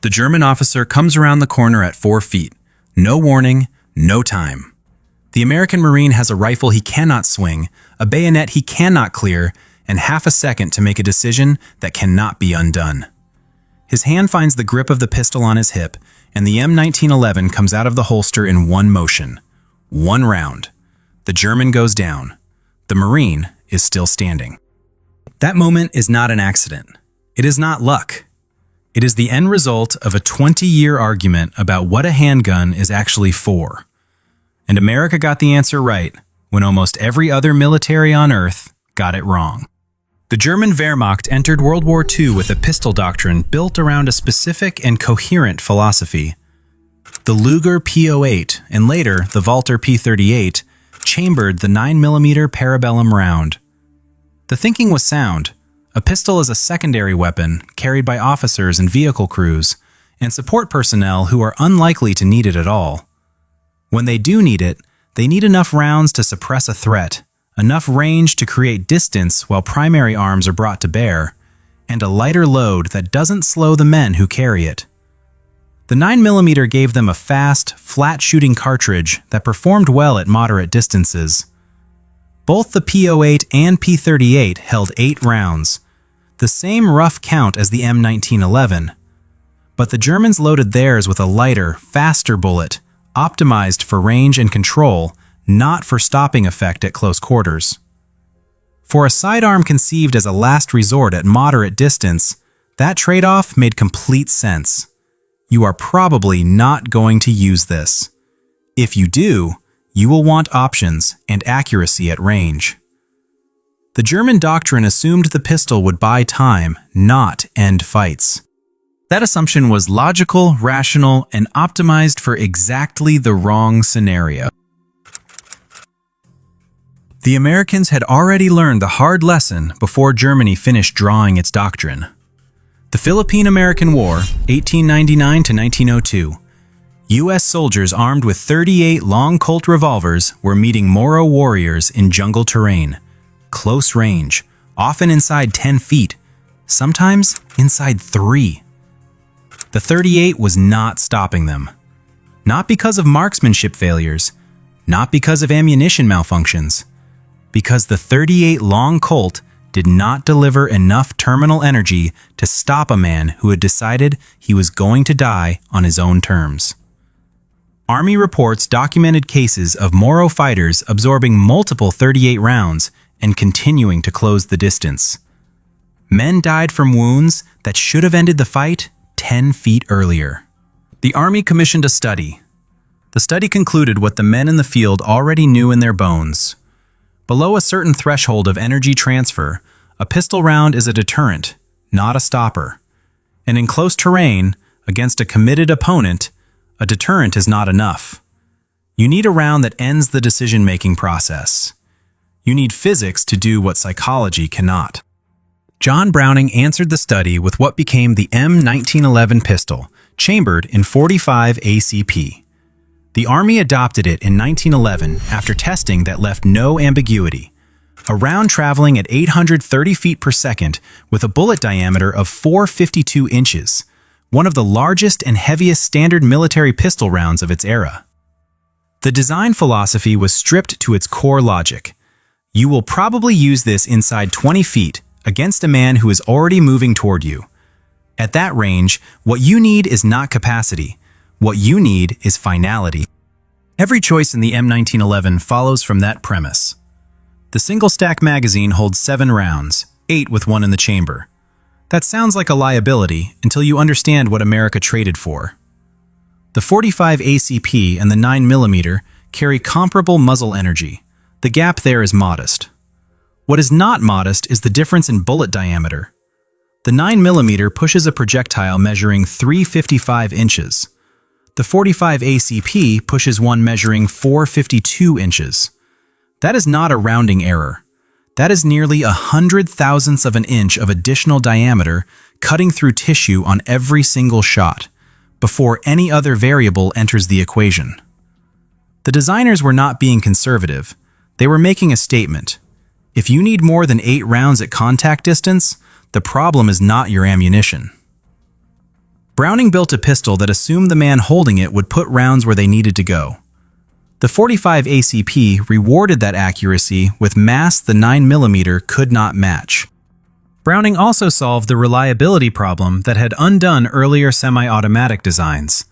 The German officer comes around the corner at 4 feet. No warning, no time. The American Marine has a rifle he cannot swing, a bayonet he cannot clear, and half a second to make a decision that cannot be undone. His hand finds the grip of the pistol on his hip, and the M1911 comes out of the holster in one motion. One round. The German goes down. The Marine is still standing. That moment is not an accident. It is not luck. It is the end result of a 20-year argument about what a handgun is actually for. And America got the answer right when almost every other military on Earth got it wrong. The German Wehrmacht entered World War II with a pistol doctrine built around a specific and coherent philosophy. The Luger P08 and later the Walther P38 chambered the 9mm parabellum round. The thinking was sound. A pistol is a secondary weapon carried by officers and vehicle crews and support personnel who are unlikely to need it at all. When they do need it, they need enough rounds to suppress a threat, enough range to create distance while primary arms are brought to bear, and a lighter load that doesn't slow the men who carry it. The 9mm gave them a fast, flat-shooting cartridge that performed well at moderate distances. Both the P08 and P38 held 8 rounds, the same rough count as the M1911, but the Germans loaded theirs with a lighter, faster bullet, optimized for range and control, not for stopping effect at close quarters. For a sidearm conceived as a last resort at moderate distance, that trade-off made complete sense. You are probably not going to use this. If you do, you will want options and accuracy at range. The German doctrine assumed the pistol would buy time, not end fights. That assumption was logical, rational, and optimized for exactly the wrong scenario. The Americans had already learned the hard lesson before Germany finished drawing its doctrine. The Philippine-American War, 1899 to 1902. U.S. soldiers armed with 38 long Colt revolvers were meeting Moro warriors in jungle terrain. Close range, often inside 10 feet, sometimes inside 3. The 38 was not stopping them. Not because of marksmanship failures, not because of ammunition malfunctions, because the 38 long Colt did not deliver enough terminal energy to stop a man who had decided he was going to die on his own terms. Army reports documented cases of Moro fighters absorbing multiple 38 rounds and continuing to close the distance. Men died from wounds that should have ended the fight 10 feet earlier. The Army commissioned a study. The study concluded what the men in the field already knew in their bones. Below a certain threshold of energy transfer, a pistol round is a deterrent, not a stopper. And in close terrain, against a committed opponent, a deterrent is not enough. You need a round that ends the decision-making process. You need physics to do what psychology cannot. John Browning answered the study with what became the M1911 pistol, chambered in .45 ACP. The Army adopted it in 1911 after testing that left no ambiguity. A round traveling at 830 feet per second with a bullet diameter of 452 inches, one of the largest and heaviest standard military pistol rounds of its era. The design philosophy was stripped to its core logic. You will probably use this inside 20 feet against a man who is already moving toward you. At that range, what you need is not capacity. What you need is finality. Every choice in the M1911 follows from that premise. The single-stack magazine holds 7 rounds, 8 with one in the chamber. That sounds like a liability until you understand what America traded for. The .45 ACP and the 9mm carry comparable muzzle energy. The gap there is modest. What is not modest is the difference in bullet diameter. The 9mm pushes a projectile measuring 355 inches. The .45 ACP pushes one measuring 452 inches. That is not a rounding error. That is nearly 100,000ths of an inch of additional diameter cutting through tissue on every single shot, before any other variable enters the equation. The designers were not being conservative. They were making a statement. If you need more than 8 rounds at contact distance, the problem is not your ammunition. Browning built a pistol that assumed the man holding it would put rounds where they needed to go. The .45 ACP rewarded that accuracy with mass the 9mm could not match. Browning also solved the reliability problem that had undone earlier semi-automatic designs.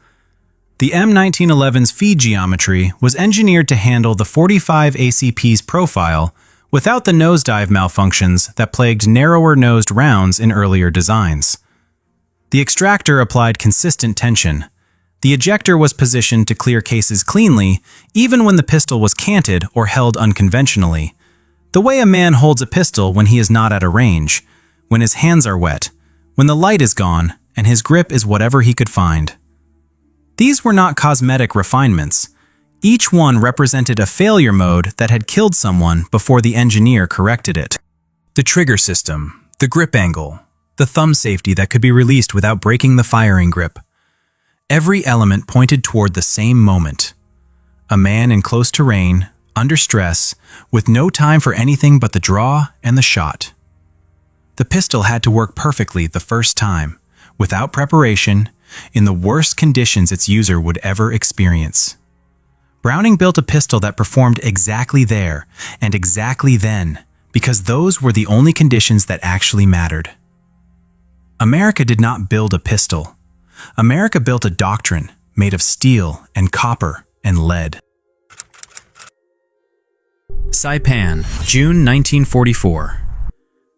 The M1911's feed geometry was engineered to handle the .45 ACP's profile without the nosedive malfunctions that plagued narrower-nosed rounds in earlier designs. The extractor applied consistent tension. The ejector was positioned to clear cases cleanly, even when the pistol was canted or held unconventionally, the way a man holds a pistol when he is not at a range, when his hands are wet, when the light is gone, and his grip is whatever he could find. These were not cosmetic refinements. Each one represented a failure mode that had killed someone before the engineer corrected it. The trigger system, the grip angle, the thumb safety that could be released without breaking the firing grip. Every element pointed toward the same moment. A man in close terrain, under stress, with no time for anything but the draw and the shot. The pistol had to work perfectly the first time, without preparation, in the worst conditions its user would ever experience. Browning built a pistol that performed exactly there and exactly then, because those were the only conditions that actually mattered. America did not build a pistol. America built a doctrine made of steel and copper and lead. Saipan, June 1944.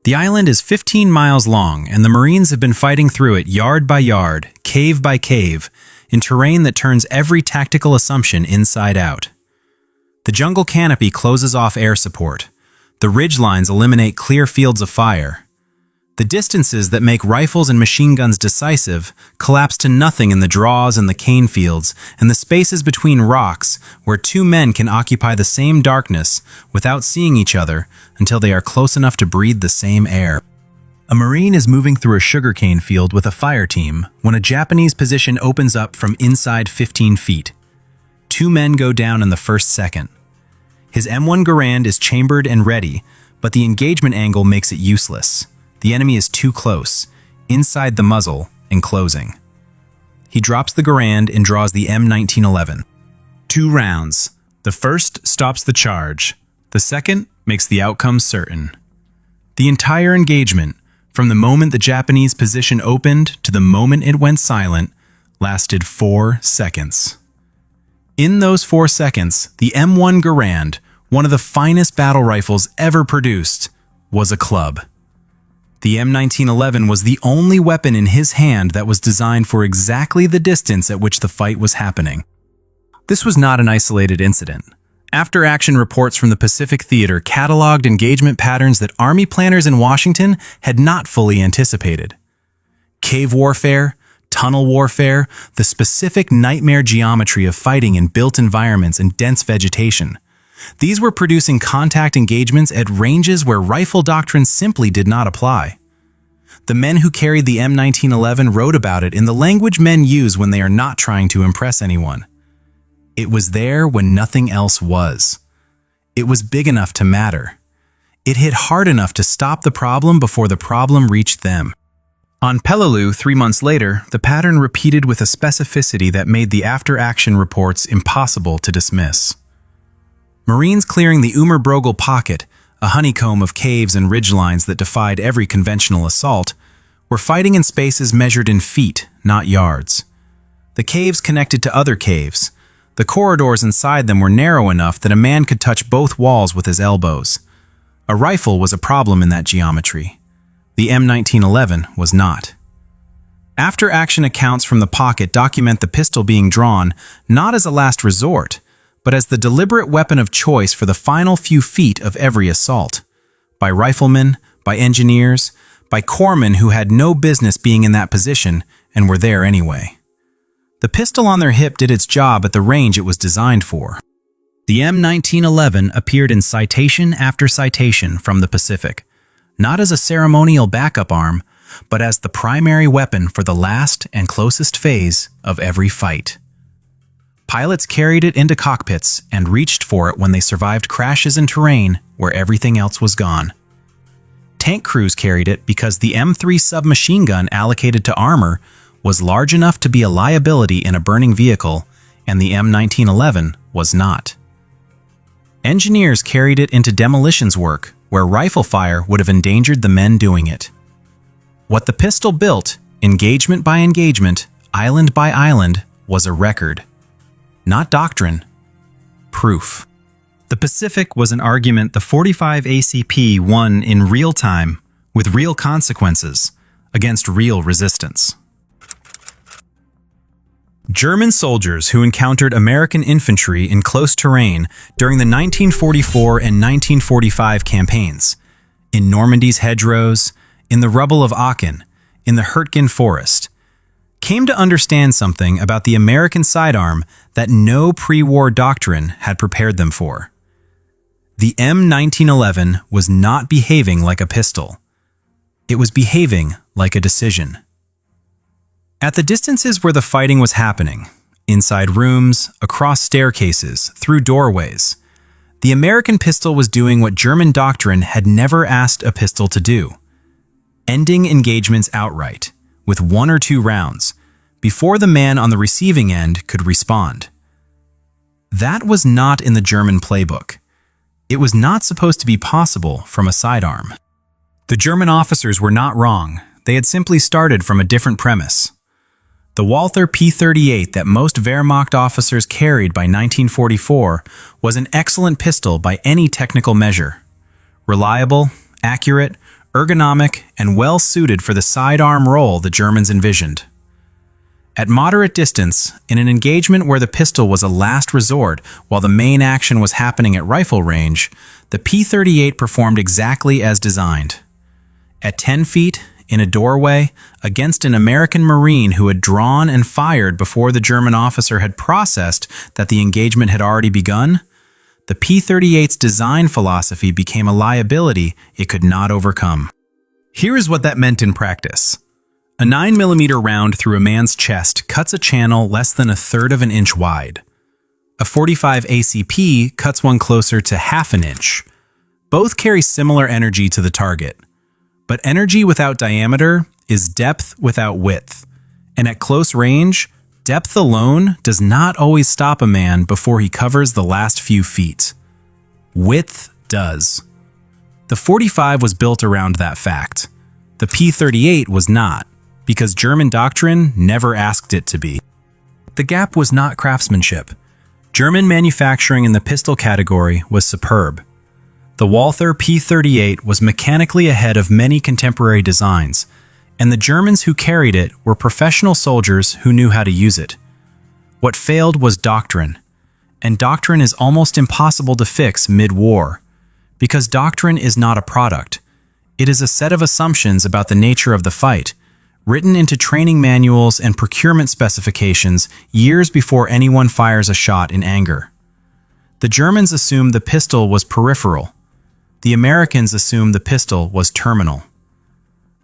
The island is 15 miles long, and the Marines have been fighting through it yard by yard, cave by cave, in terrain that turns every tactical assumption inside out. The jungle canopy closes off air support. The ridgelines eliminate clear fields of fire. The distances that make rifles and machine guns decisive collapse to nothing in the draws and the cane fields and the spaces between rocks where two men can occupy the same darkness without seeing each other until they are close enough to breathe the same air. A Marine is moving through a sugarcane field with a fire team when a Japanese position opens up from inside 15 feet. Two men go down in the first second. His M1 Garand is chambered and ready, but the engagement angle makes it useless. The enemy is too close, inside the muzzle, and closing. He drops the Garand and draws the M1911. 2 rounds. The first stops the charge. The second makes the outcome certain. The entire engagement, from the moment the Japanese position opened to the moment it went silent, lasted 4 seconds. In those 4 seconds, the M1 Garand, one of the finest battle rifles ever produced, was a club. The M1911 was the only weapon in his hand that was designed for exactly the distance at which the fight was happening. This was not an isolated incident. After-action reports from the Pacific Theater cataloged engagement patterns that Army planners in Washington had not fully anticipated. Cave warfare, tunnel warfare, the specific nightmare geometry of fighting in built environments and dense vegetation. These were producing contact engagements at ranges where rifle doctrine simply did not apply. The men who carried the M1911 wrote about it in the language men use when they are not trying to impress anyone. It was there when nothing else was. It was big enough to matter. It hit hard enough to stop the problem before the problem reached them. On Peleliu 3 months later, the pattern repeated with a specificity that made the after-action reports impossible to dismiss. Marines clearing the Unbreakable pocket, a honeycomb of caves and ridgelines that defied every conventional assault, were fighting in spaces measured in feet, not yards. The caves connected to other caves. The corridors inside them were narrow enough that a man could touch both walls with his elbows. A rifle was a problem in that geometry. The M1911 was not. After-action accounts from the pocket document the pistol being drawn not as a last resort, but as the deliberate weapon of choice for the final few feet of every assault. By riflemen, by engineers, by corpsmen who had no business being in that position and were there anyway. The pistol on their hip did its job at the range it was designed for. The M1911 appeared in citation after citation from the Pacific, not as a ceremonial backup arm, but as the primary weapon for the last and closest phase of every fight. Pilots carried it into cockpits and reached for it when they survived crashes in terrain where everything else was gone. Tank crews carried it because the M3 submachine gun allocated to armor was large enough to be a liability in a burning vehicle, and the M1911 was not. Engineers carried it into demolitions work, where rifle fire would have endangered the men doing it. What the pistol built, engagement by engagement, island by island, was a record. Not doctrine. Proof. The Pacific was an argument the 45 ACP won in real time, with real consequences, against real resistance. German soldiers who encountered American infantry in close terrain during the 1944 and 1945 campaigns, in Normandy's hedgerows, in the rubble of Aachen, in the Hurtgen forest, came to understand something about the American sidearm that no pre-war doctrine had prepared them for. The M1911 was not behaving like a pistol. It was behaving like a decision. At the distances where the fighting was happening, inside rooms, across staircases, through doorways, the American pistol was doing what German doctrine had never asked a pistol to do: ending engagements outright, with 1 or 2 rounds, before the man on the receiving end could respond. That was not in the German playbook. It was not supposed to be possible from a sidearm. The German officers were not wrong. They had simply started from a different premise. The Walther P08 that most Wehrmacht officers carried by 1944 was an excellent pistol by any technical measure. Reliable, accurate, ergonomic, and well suited for the sidearm role the Germans envisioned. At moderate distance, in an engagement where the pistol was a last resort while the main action was happening at rifle range, the P38 performed exactly as designed. At 10 feet, in a doorway, against an American Marine who had drawn and fired before the German officer had processed that the engagement had already begun, the P38's design philosophy became a liability it could not overcome. Here is what that meant in practice. A 9mm round through a man's chest cuts a channel less than 1/3 of an inch wide. A 45 ACP cuts one closer to 1/2 inch. Both carry similar energy to the target. But energy without diameter is depth without width. And at close range, depth alone does not always stop a man before he covers the last few feet. Width does. The 45 was built around that fact. The P38 was not, because German doctrine never asked it to be. The gap was not craftsmanship. German manufacturing in the pistol category was superb. The Walther P38 was mechanically ahead of many contemporary designs, and the Germans who carried it were professional soldiers who knew how to use it. What failed was doctrine, and doctrine is almost impossible to fix mid-war, because doctrine is not a product. It is a set of assumptions about the nature of the fight, written into training manuals and procurement specifications years before anyone fires a shot in anger. The Germans assumed the pistol was peripheral. The Americans assumed the pistol was terminal.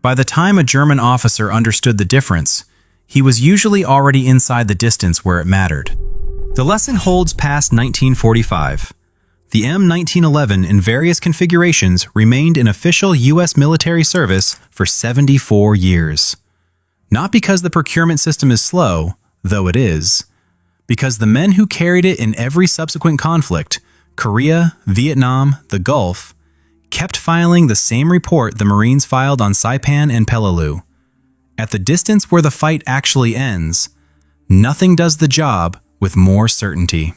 By the time a German officer understood the difference, he was usually already inside the distance where it mattered. The lesson holds past 1945. The M1911 in various configurations remained in official U.S. military service for 74 years. Not because the procurement system is slow, though it is, because the men who carried it in every subsequent conflict, Korea, Vietnam, the Gulf, kept filing the same report the Marines filed on Saipan and Peleliu. At the distance where the fight actually ends, nothing does the job with more certainty.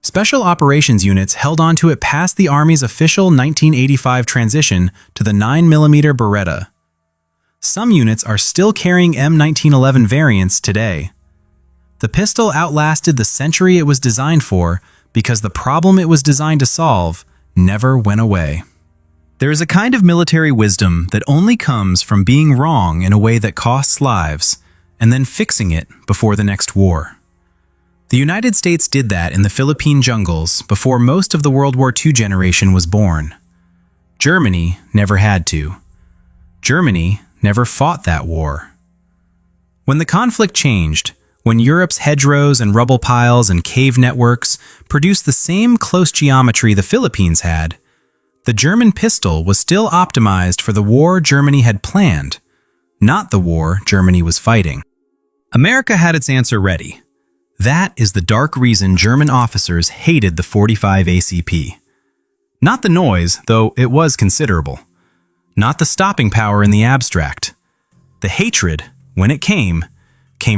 Special operations units held onto it past the Army's official 1985 transition to the 9mm Beretta. Some units are still carrying M1911 variants today. The pistol outlasted the century it was designed for because the problem it was designed to solve never went away. There is a kind of military wisdom that only comes from being wrong in a way that costs lives and then fixing it before the next war. The United States did that in the Philippine jungles before most of the World War II generation was born. Germany never had to. Germany never fought that war. When the conflict changed, when Europe's hedgerows and rubble piles and cave networks produced the same close geometry the Philippines had, the German pistol was still optimized for the war Germany had planned, not the war Germany was fighting. America had its answer ready. That is the dark reason German officers hated the 45 ACP. Not the noise, though it was considerable. Not the stopping power in the abstract. The hatred, when it came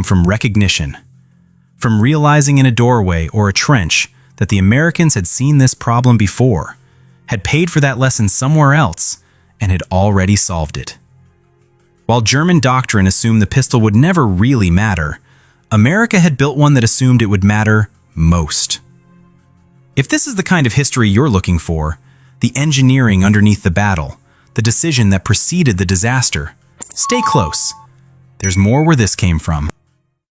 from recognition. From realizing in a doorway or a trench that the Americans had seen this problem before, had paid for that lesson somewhere else, and had already solved it. While German doctrine assumed the pistol would never really matter, America had built one that assumed it would matter most. If this is the kind of history you're looking for, the engineering underneath the battle, the decision that preceded the disaster, stay close. There's more where this came from.